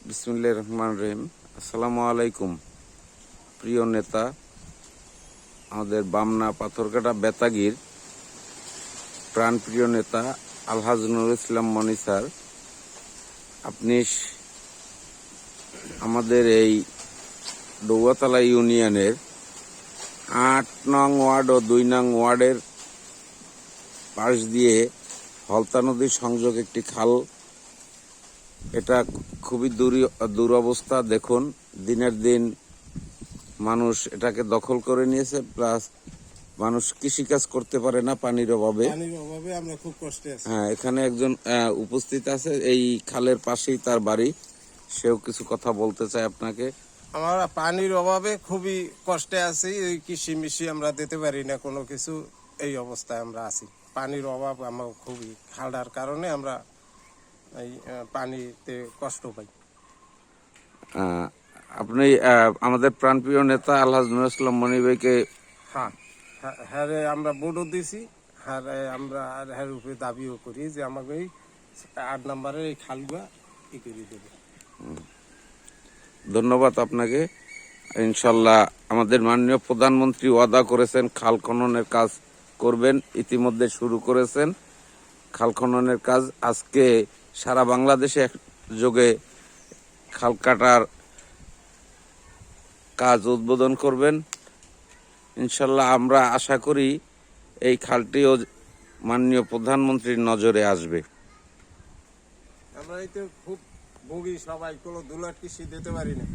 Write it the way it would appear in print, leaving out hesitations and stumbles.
বিসমিল্লাহির রহমানির রহিম। আসসালামু আলাইকুম। প্রিয় নেতা, আমাদের বামনা পাথরঘাটা বেতাগীর প্রাণপ্রিয় নেতা আলহাজ নুরুল ইসলাম মনি স্যার, আপনি আমাদের এই ডৌয়াতলা ইউনিয়নের ৮ নং ওয়ার্ড ও ২ নং ওয়ার্ডের পাশ দিয়ে হলতা নদীর সংযোগ একটি খাল, এটা খুবই দুরবস্থা। দেখুন, দিনের দিন মানুষ এটাকে দখল করে নিয়েছে, প্লাস মানুষ কৃষিকাজ করতে পারে না পানির অভাবে। আমরা খুব কষ্টে আছি। হ্যাঁ, এখানে একজন উপস্থিত আছে, এই খালের পাশেই তার বাড়ি, সেও কিছু কথা বলতে চায় আপনাকে। আমরা পানির অভাবে খুবই কষ্টে আছি। এই কৃষি মিশি আমরা দিতে পারি না কোনো কিছু, এই অবস্থায় আমরা আছি। পানির অভাব আমার খুবই, খালটার কারণে আমরা এই পানিতে কষ্ট পাই। আপনি আমাদের প্রাণপ্রিয় নেতা আলহাজ নুরুল ইসলাম মনি ভাইকে হ্যাঁ আমরা ভোটও দিছি, আমরা হ্যার উপরে দাবিও করি যে আমাকে এই ৮ নম্বরের এই খালগুলা ই করে দেবে। ধন্যবাদ আপনাকে। ইনশাল্লাহ আমাদের মাননীয় প্রধানমন্ত্রী ওয়াদা করেছেন খাল খননের কাজ করবেন, ইতিমধ্যে শুরু করেছেন খাল খননের কাজ। আজকে সারা বাংলাদেশে একযোগে খাল কাটার কাজ উদ্বোধন করবেন ইনশাল্লাহ। আমরা আশা করি এই খালটিও মাননীয় প্রধানমন্ত্রীর নজরে আসবে। আমরা এই তো খুব ভোগী, সবাই কোনো দুলাট কৃষি দিতে পারি না।